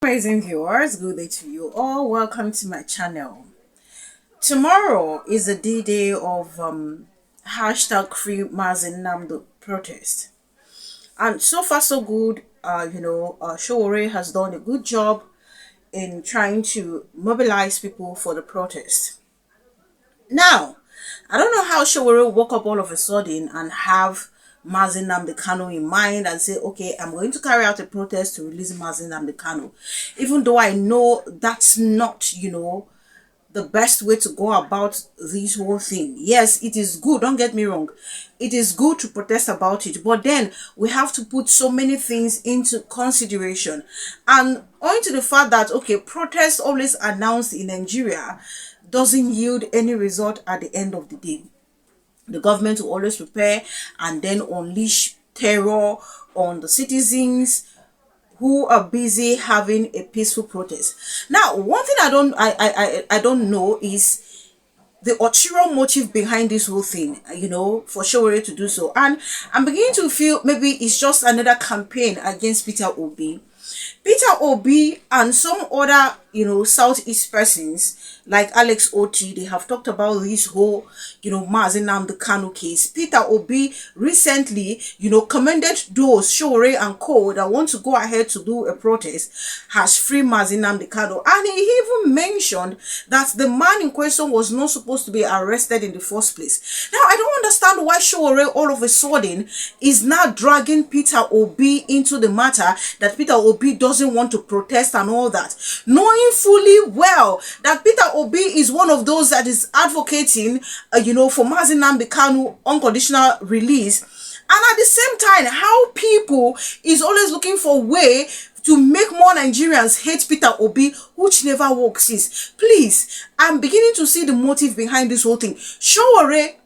Amazing viewers, good day to you all. Welcome to my channel. Tomorrow is the D-Day of hashtag Free NNAMDI Protest, and so far so good. Sowore has done a good job in trying to mobilize people for the protest. Now, I don't know how Sowore woke up all of a sudden and have NNAMDI PROTEST in mind and say, okay, I'm going to carry out a protest to release NNAMDI PROTEST, even though I know that's not, the best way to go about this whole thing. Yes, it is good, don't get me wrong, it is good to protest about it, but then we have to put so many things into consideration. And owing to the fact that, okay, protests always announced in Nigeria doesn't yield any result at the end of the day. The government will always prepare and then unleash terror on the citizens who are busy having a peaceful protest. Now, one thing I don't know is the ulterior motive behind this whole thing, for Sowore to do so. And I'm beginning to feel maybe it's just another campaign against Peter Obi. Peter Obi and some other, Southeast persons like Alex Oti, they have talked about this whole, NNAMDI PROTEST case. Peter Obi recently, commended those Sowore and co that want to go ahead to do a protest has free NNAMDI PROTEST. And he even mentioned that the man in question was not supposed to be arrested in the first place. Now, I don't understand why Sowore all of a sudden is now dragging Peter Obi into the matter, that Peter Obi doesn't want to protest and all that, knowing fully well that Peter Obi is one of those that is advocating, for NNAMDI PROTEST unconditional release. And at the same time, how people is always looking for a way to make more Nigerians hate Peter Obi, which never works. Please, I'm beginning to see the motive behind this whole thing. Sowore,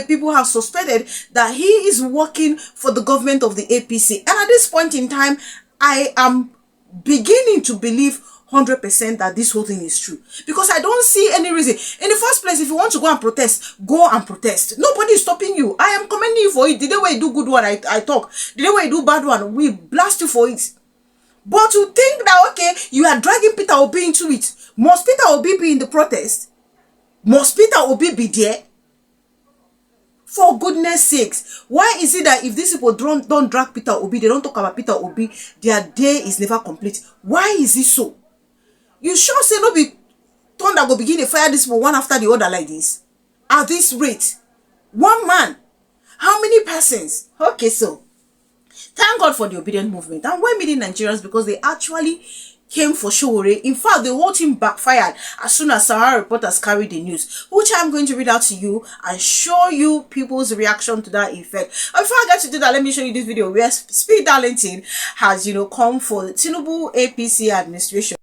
people have suspected that he is working for the government of the APC. And at this point in time, I am beginning to believe 100% that this whole thing is true, because I don't see any reason. In the first place, if you want to go and protest, go and protest. Nobody is stopping you. I am commending you for it. The day where you do good one, I talk. The day where you do bad one, we blast you for it. But to think that, okay, you are dragging Peter Obi into it. Must Peter Obi be in the protest? Must Peter Obi be there? For goodness sakes, why is it that if these people don't drag Peter Obi, they don't talk about Peter Obi, their day is never complete? Why is it so? You sure say no be thunder go begin to fire this people one after the other like this? At this rate, one man, how many persons? Okay, so thank God for the obedient movement, and we're meeting Nigerians because they actually came for Sowore. In fact, the whole team backfired as soon as Sowore reporters carried the news, which I'm going to read out to you and show you people's reaction to that effect. And before I get to do that, let me show you this video where Speed Darlington has, come for the Tinubu APC administration.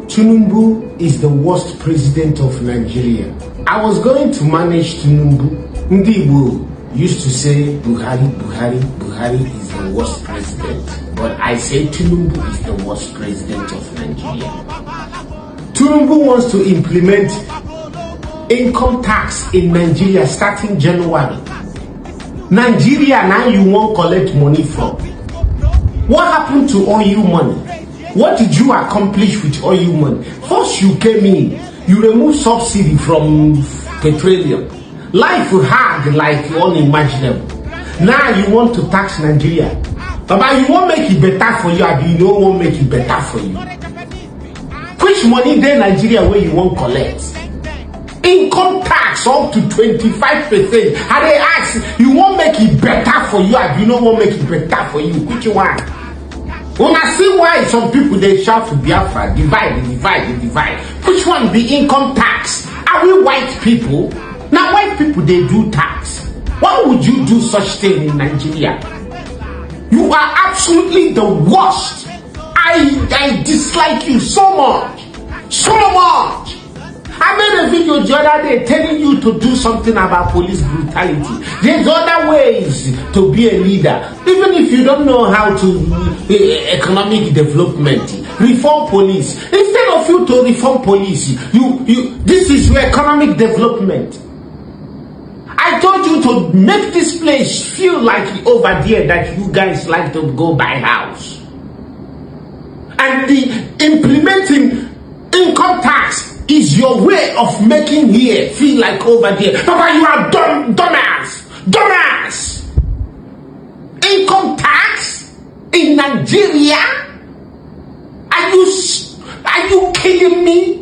Tinubu is the worst president of Nigeria. I was going to manage Tinubu. Ndibu used to say Buhari is the worst president. But I say Tinubu is the worst president of Nigeria. Tinubu wants to implement income tax in Nigeria starting January. Nigeria now you won't collect money from. What happened to oil money? What did you accomplish with oil money? First you came in, you removed subsidy from petroleum. Life hard like unimaginable. Now you want to tax Nigeria. Baba, you won't make it better for you, and you don't want make it better for you. Which money there Nigeria where you won't collect? Income tax up to 25%. And they ask, you won't make it better for you, and you don't want make it better for you. Which one? When I see why some people they shout to Biafra, divide. Which one be income tax? Are we white people? Now white people they do tax. Why would you do such thing in Nigeria? You are absolutely the worst. I dislike you so much. I made a video the other day telling you to do something about police brutality. There's other ways to be a leader. Even if you don't know how to economic development, reform police. Instead of you to reform police, this is your economic development. I told you to make this place feel like over there that you guys like to go buy house. and the implementing income tax is your way of making here feel like over there. Papa, you are dumbass. Income tax in Nigeria? Are you kidding me?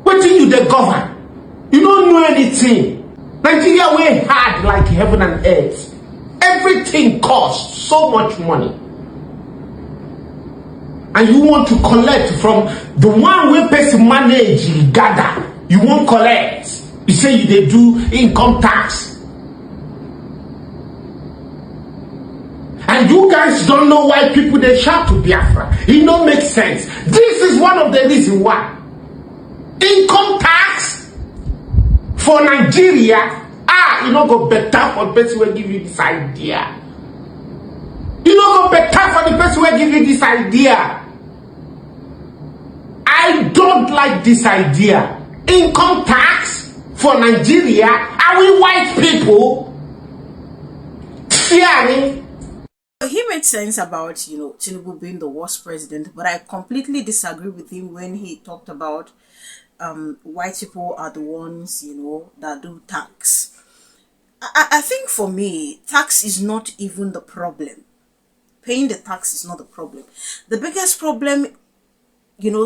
What do you the govern? You don't know anything. Nigeria way hard like heaven and earth. Everything costs so much money. And you want to collect from the one way person manage gather. You won't collect. You say they do income tax. And you guys don't know why people they shout to Biafra. It don't make sense. This is one of the reasons why. Income tax for Nigeria. You don't go better for the person who give you this idea. You don't go better for the person who give you this idea. I don't like this idea. Income tax for Nigeria. Are we white people? Fearing. He made sense about, Tinubu being the worst president, but I completely disagree with him when he talked about white people are the ones, that do tax. I think for me, tax is not even the problem. Paying the tax is not the problem. The biggest problem,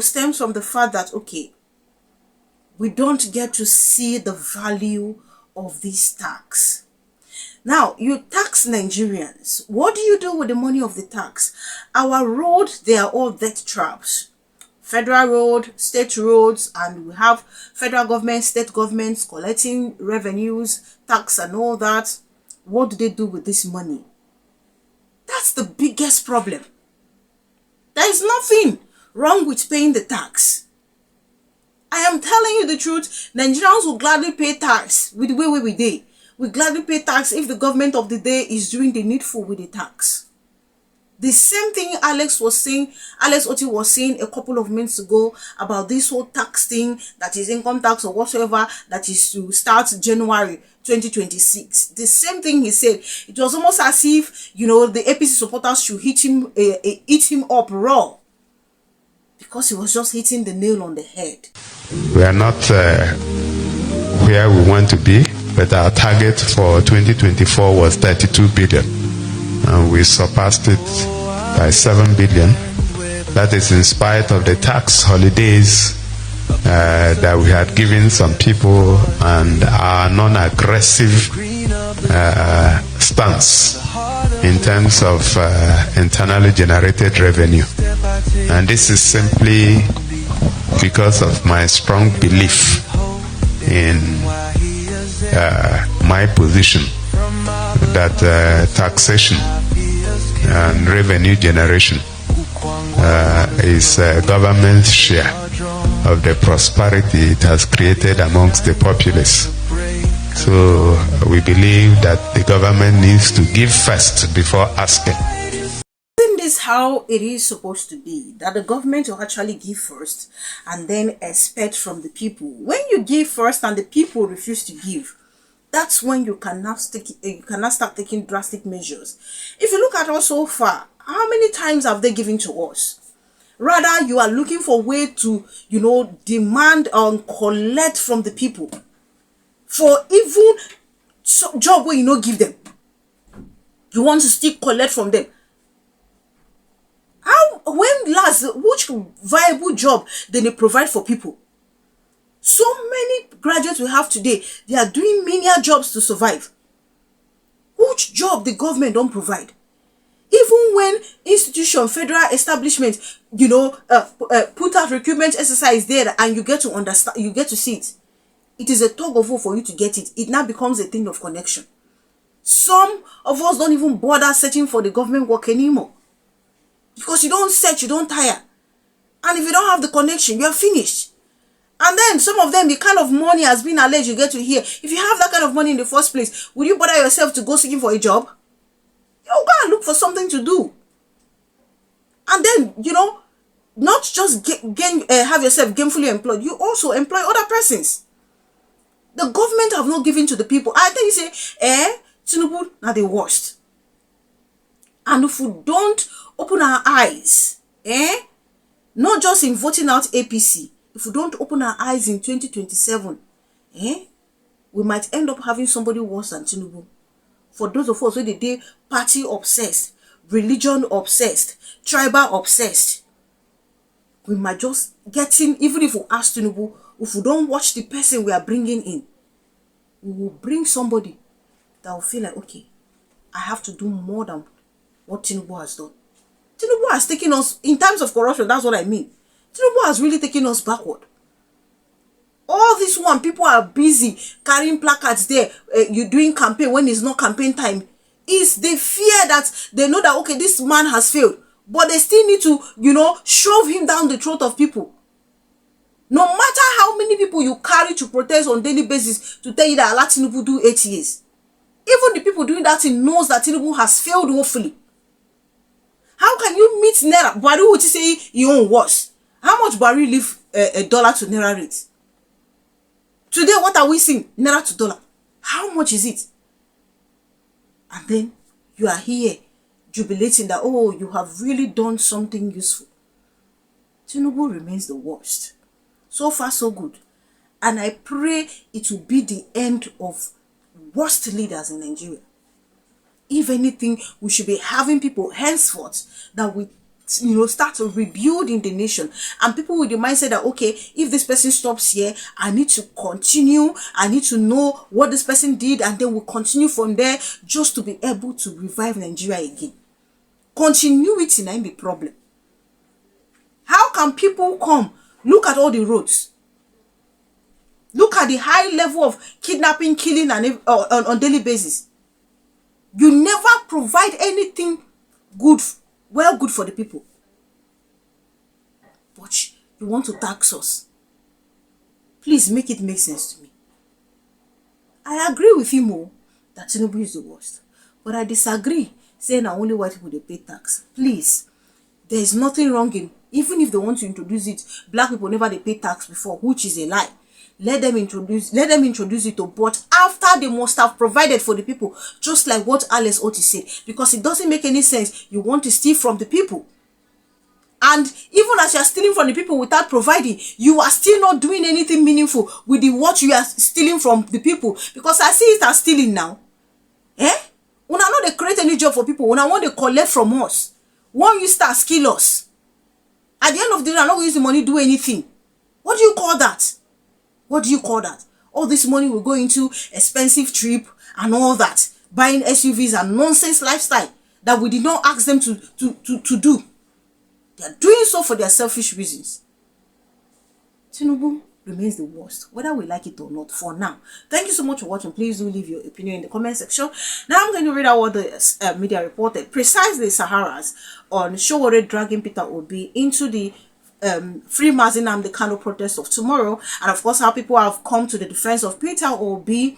stems from the fact that, okay, we don't get to see the value of this tax. Now, you tax Nigerians. What do you do with the money of the tax? Our roads, they are all death traps. Federal road, state roads, and we have federal government, state governments collecting revenues, tax and all that. What do they do with this money? That's the biggest problem. There is nothing wrong with paying the tax. I am telling you the truth. Nigerians will gladly pay tax with the way we did. We gladly pay tax if the government of the day is doing the needful with the tax. The same thing Alex Oti was saying a couple of minutes ago about this whole tax thing, that is income tax or whatsoever, that is to start January 2026. The same thing he said. It was almost as if, the APC supporters should eat him up raw, because he was just hitting the nail on the head. We are not where we want to be, but our target for 2024 was 32 billion. And we surpassed it by 7 billion. That is in spite of the tax holidays that we had given some people and our non-aggressive stance in terms of internally generated revenue. And this is simply because of my strong belief in my position that taxation and revenue generation is government's share of the prosperity it has created amongst the populace. So we believe that the government needs to give first before asking. Isn't this how it is supposed to be? That the government will actually give first and then expect from the people. When you give first and the people refuse to give, that's when you cannot start taking drastic measures. If you look at us so far, how many times have they given to us? Rather, you are looking for a way to, demand and collect from the people for even job where you not give them. You want to still collect from them. Which viable job did they provide for people? So many graduates we have today, they are doing menial jobs to survive. Which job the government don't provide? Even when institution, federal establishment, put out recruitment exercise there and you get to understand, you get to see it. It is a tug of war for you to get it. It now becomes a thing of connection. Some of us don't even bother searching for the government work anymore. Because you don't search, you don't tire. And if you don't have the connection, you are finished. And then some of them, the kind of money has been alleged you get to hear. If you have that kind of money in the first place, would you bother yourself to go seeking for a job? You'll go and look for something to do. And then, not just have yourself gainfully employed, you also employ other persons. The government have not given to the people. I think you say, Tinubu, now the worst. And if we don't open our eyes, not just in voting out APC, if we don't open our eyes in 2027, we might end up having somebody worse than Tinubu. For those of us who they party obsessed, religion obsessed, tribal obsessed, we might just get in. Even if we ask Tinubu, if we don't watch the person we are bringing in, we will bring somebody that will feel like, okay, I have to do more than what Tinubu has done. Tinubu has taken us, in terms of corruption, that's what I mean. Tinubu has really taken us backward. All this one, people are busy carrying placards there, you doing campaign when it's not campaign time. Is the fear that they know that, okay, this man has failed, but they still need to, shove him down the throat of people. No matter how many people you carry to protest on daily basis to tell you that Allah Tinubu do 8 years. Even the people doing that thing knows that Tinubu has failed woefully. How can you meet Naira? Buhari would say he own worse. How much Buhari leave a dollar to Naira rate? Today, what are we seeing? Naira to dollar. How much is it? And then you are here jubilating that, oh, you have really done something useful. Tinubu remains the worst. So far, so good. And I pray it will be the end of worst leaders in Nigeria. If anything, we should be having people henceforth that we start to rebuild in the nation, and people with the mindset that, okay, if this person stops here, I need to continue, I need to know what this person did, and then we'll continue from there just to be able to revive Nigeria again. Continuity is the problem. How can people come? Look at all the roads. Look at the high level of kidnapping, killing, and on daily basis. You never provide anything good for the people. But you want to tax us. Please make it make sense to me. I agree with him that Tinubu is the worst. But I disagree saying that only white people they pay tax. Please, there is nothing wrong in, even if they want to introduce it, black people never they pay tax before, which is a lie. Let them introduce it, but after they must have provided for the people, just like what Alex Otis said, because it doesn't make any sense. You want to steal from the people, and even as you are stealing from the people without providing, you are still not doing anything meaningful with the what you are stealing from the people. Because I see it as stealing now. When I know they create any job for people, when I want to collect from us, when you start skill us, at the end of the day, I'm not going to use the money to do anything. What do you call that? What do you call that? All this money will go into expensive trip and all that, buying SUVs and nonsense lifestyle that we did not ask them to do. They are doing so for their selfish reasons. Tinubu remains the worst, whether we like it or not, for now. Thank you so much for watching. Please do leave your opinion in the comment section. Now I'm going to read out what the media reported, precisely Saharas, on Sowore dragging Peter Obi into the Free NNAMDI protest of tomorrow, and of course how people have come to the defense of Peter Obi,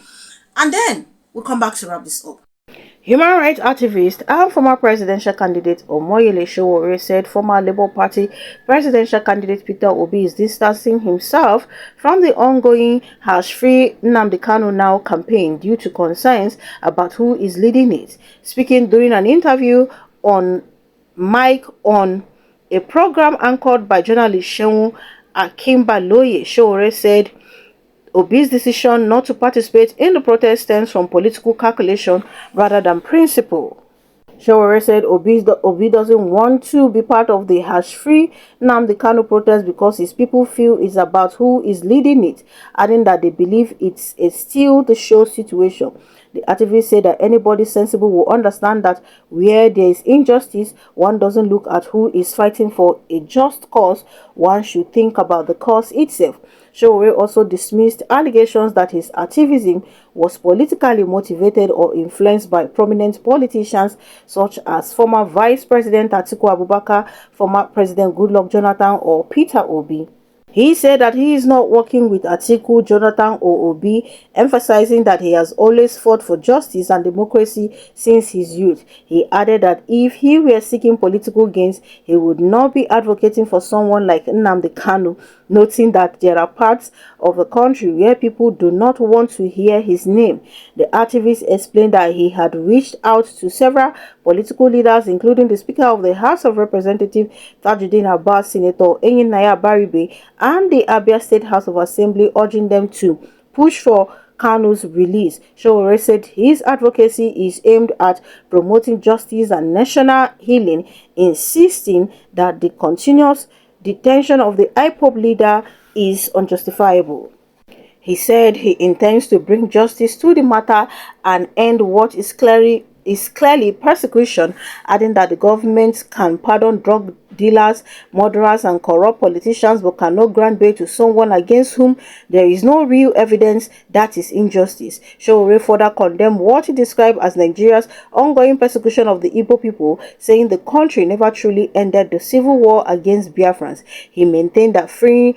and then we'll come back to wrap this up. Human rights activist and former presidential candidate Omoyele Sowore said former Labour Party presidential candidate Peter Obi is distancing himself from the ongoing Free NNAMDI Now campaign due to concerns about who is leading it. Speaking during an interview on mic on a program anchored by journalist Seun Akimbaloye, Sowore said Obi's decision not to participate in the protest stems from political calculation rather than principle. Sowore said Obi doesn't want to be part of the Free NNAMDI protest because his people feel it's about who is leading it, adding that they believe it's a steal the show situation. The activist said that anybody sensible will understand that where there is injustice, one doesn't look at who is fighting for a just cause, one should think about the cause itself. Sowore also dismissed allegations that his activism was politically motivated or influenced by prominent politicians such as former Vice President Atiku Abubakar, former President Goodluck Jonathan, or Peter Obi. He said that he is not working with Atiku, Jonathan, or Obi, emphasizing that he has always fought for justice and democracy since his youth. He added that if he were seeking political gains, he would not be advocating for someone like NNAMDI Kanu, noting that there are parts of the country where people do not want to hear his name. The activist explained that he had reached out to several political leaders, including the Speaker of the House of Representatives, Tajuddin Abbas, Senator Enyinnaya Baribe, and the Abia State House of Assembly, urging them to push for Kanu's release. Sowore said his advocacy is aimed at promoting justice and national healing, insisting that the continuous detention of the IPOB leader is unjustifiable. He said he intends to bring justice to the matter and end what is clearly persecution, adding that the government can pardon drug dealers, murderers, and corrupt politicians, but cannot grant bail to someone against whom there is no real evidence. That is injustice. Sowore further condemned what he described as Nigeria's ongoing persecution of the Igbo people, saying the country never truly ended the civil war against Biafrans. He maintained that freeing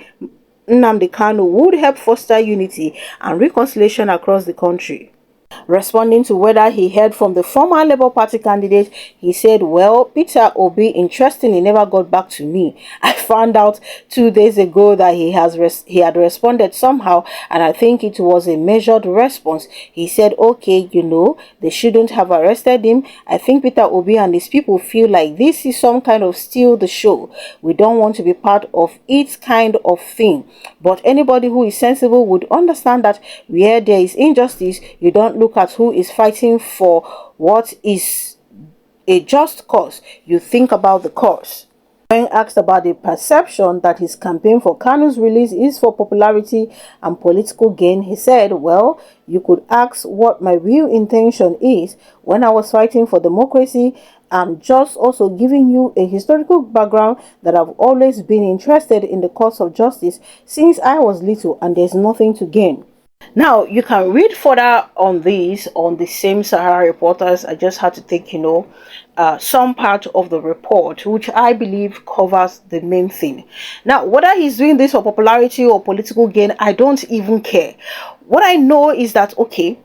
NNAMDI Kanu would help foster unity and reconciliation across the country. Responding to whether he heard from the former Labour Party candidate, he said, "Well, Peter Obi interestingly never got back to me. I found out 2 days ago that he had responded somehow, and I think it was a measured response. He said, okay, they shouldn't have arrested him. I think Peter Obi and his people feel like this is some kind of steal the show. We don't want to be part of it kind of thing. But anybody who is sensible would understand that where there is injustice, you don't look at who is fighting for what is a just cause. You think about the cause." When asked about the perception that his campaign for Kanu's release is for popularity and political gain, he said, "Well, you could ask what my real intention is. When I was fighting for democracy, I'm just also giving you a historical background that I've always been interested in the cause of justice since I was little, and there's nothing to gain." Now, you can read further on this on the same Sahara Reporters. I just had to take, some part of the report, which I believe covers the main thing. Now, whether he's doing this for popularity or political gain, I don't even care. What I know is that, okay,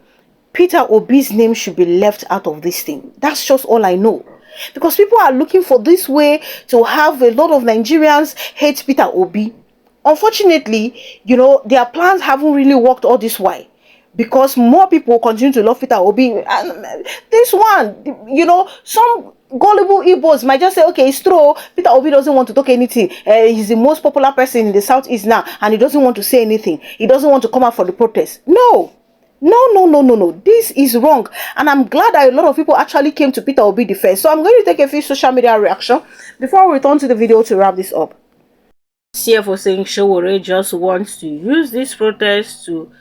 Peter Obi's name should be left out of this thing. That's just all I know. Because people are looking for this way to have a lot of Nigerians hate Peter Obi. Unfortunately, their plans haven't really worked all this while, because more people continue to love Peter Obi. And this one, some gullible Igbos might just say, okay, it's true, Peter Obi doesn't want to talk anything. He's the most popular person in the Southeast now, and he doesn't want to say anything. He doesn't want to come out for the protest. No. This is wrong. And I'm glad that a lot of people actually came to Peter Obi defense. So I'm going to take a few social media reaction before we return to the video to wrap this up. CFO saying Sowore just wants to use this protest to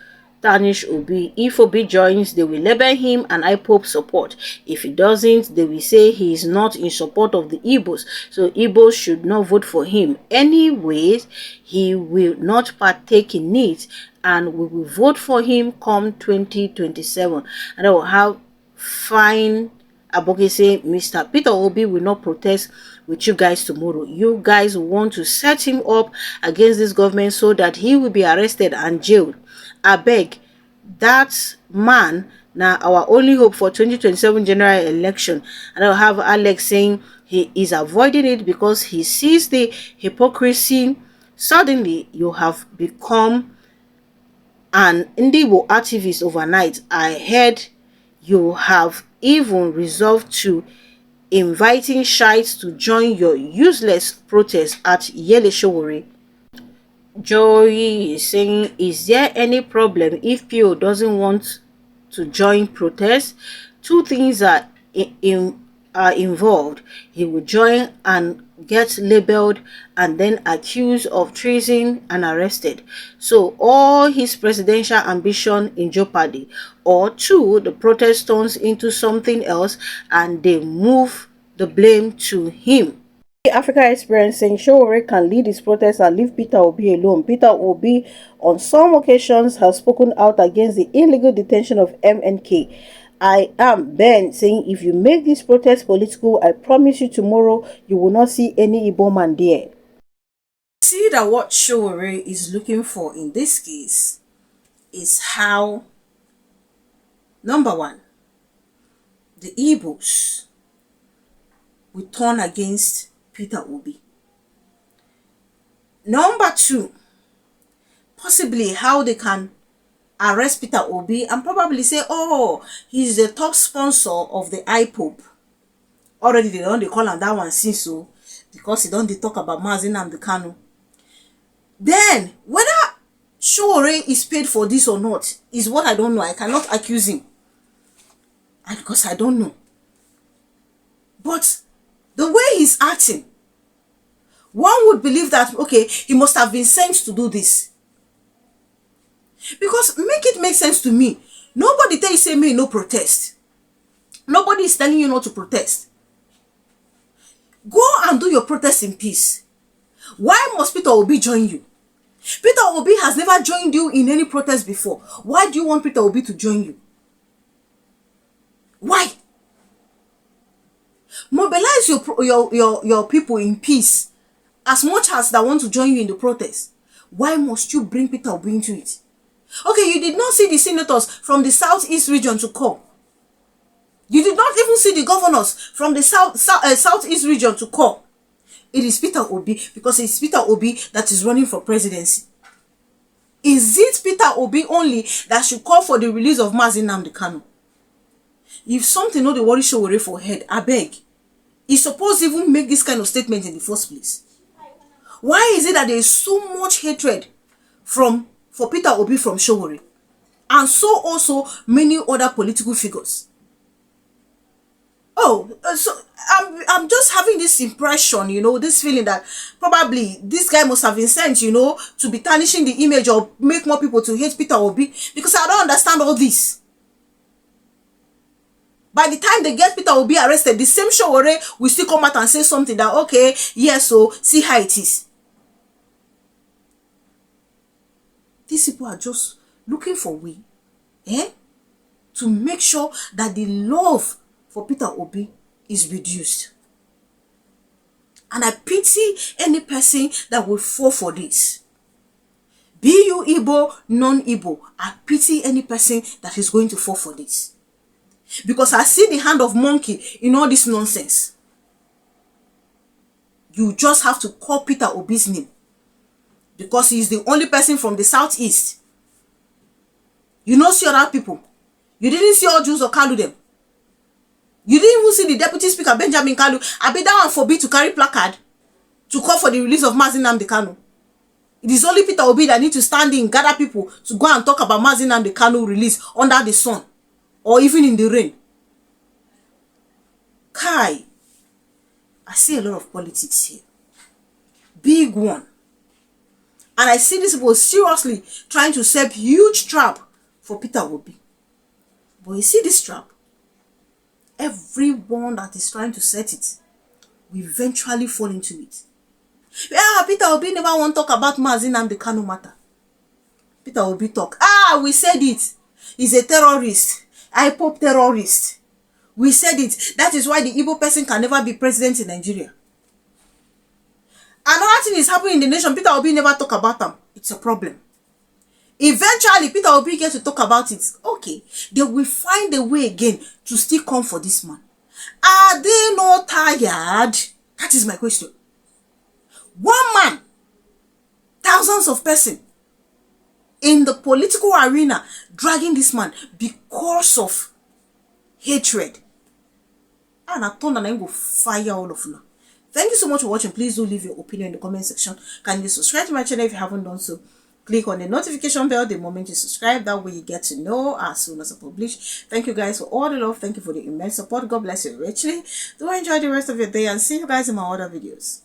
tarnish Obi. If Obi joins, they will label him an IPOB support. If he doesn't, they will say he is not in support of the IGBOS. So IGBOS should not vote for him. Anyways, he will not partake in it, and we will vote for him come 2027. And I will have fine Aboki say, Mr. Peter Obi will not protest with you guys tomorrow. You guys want to set him up against this government so that he will be arrested and jailed. I beg, that man now our only hope for 2027 general election. And I'll have Alex saying he is avoiding it because he sees the hypocrisy. Suddenly you have become an Igbo activist overnight. I heard you have even resolved to inviting shites to join your useless protest at Yele Sowore. Joey is saying, is there any problem if PO doesn't want to join protest? Two things are involved. He will join and get labeled and then accused of treason and arrested. So all his presidential ambition in jeopardy. Or two, the protest turns into something else and they move the blame to him. Africa Experience saying Sowore can lead his protest and leave Peter Obi alone. Peter Obi on some occasions has spoken out against the illegal detention of MNK. I am Ben saying if you make this protest political, I promise you tomorrow you will not see any Igbo man there. See that what Sowore is looking for in this case is how, number one, the IGBOS will turn against Peter Obi. Number two, possibly how they can arrest Peter Obi and probably say, oh, he's the top sponsor of the IPOB. Already they don't call him that one since, so because he don't talk about NNAMDI PROTEST. Then whether Sowore is paid for this or not is what I don't know. I cannot accuse him, and because I don't know. But the way he's acting, one would believe that, okay, he must have been sent to do this. Because make it make sense to me. Nobody tell you say me no protest. Nobody is telling you not to protest. Go and do your protest in peace. Why must Peter Obi join you? Peter Obi has never joined you in any protest before. Why do you want Peter Obi to join you? Why? Mobilize your people in peace as much as they want to join you in the protest. Why must you bring Peter Obi into it? Okay, you did not see the senators from the southeast region to come. You did not even see the governors from the southeast region to come. It is Peter Obi, because it's Peter Obi that is running for presidency. Is it Peter Obi only that should call for the release of NNAMDI PROTEST? If something not the worry Sowore for head, I beg. He's supposed to even make this kind of statement in the first place. Why is it that there is so much hatred for Peter Obi from Sowore? And so also many other political figures. Oh, so I'm just having this impression, this feeling that probably this guy must have been sent, to be tarnishing the image or make more people to hate Peter Obi, because I don't understand all this. By the time they get Peter Obi arrested, the same Sowore will still come out and say something that, okay, yes, so see how it is. These people are just looking for a way, to make sure that the love for Peter Obi is reduced. And I pity any person that will fall for this. Be you Igbo, non-Igbo, I pity any person that is going to fall for this. Because I see the hand of monkey in all this nonsense. You just have to call Peter Obi's name, because he is the only person from the southeast. You don't see other people. You didn't see all Jews or Kalu them. You didn't even see the Deputy Speaker Benjamin Kalu. I bet that one forbid to carry placard to call for the release of NNAMDI PROTEST. It is only Peter Obi that need to stand in, gather people to go and talk about NNAMDI PROTEST release under the sun or even in the rain. Kai, I see a lot of politics here. Big one. And I see these people seriously trying to set huge trap for Peter Obi. But you see this trap? Everyone that is trying to set it will eventually fall into it. Yeah, Peter Obi never want to talk about NNAMDI PROTEST matter. Peter Obi talk. We said it. He's a terrorist. IPOB terrorist. We said it. That is why the Igbo person can never be president in Nigeria. Another thing is happening in the nation. Peter Obi never talk about them. It's a problem. Eventually, Peter Obi gets to talk about it. Okay, they will find a way again to still come for this man. Are they not tired? That is my question. One man, thousands of persons in the political arena dragging this man because of hatred. And I thought that I will fire all of you. Thank you so much for watching. Please do leave your opinion in the comment section. Can you subscribe to my channel if you haven't done so? Click on the notification bell the moment you subscribe. That way you get to know as soon as I publish. Thank you guys for all the love. Thank you for the immense support. God bless you richly. Do enjoy the rest of your day and see you guys in my other videos.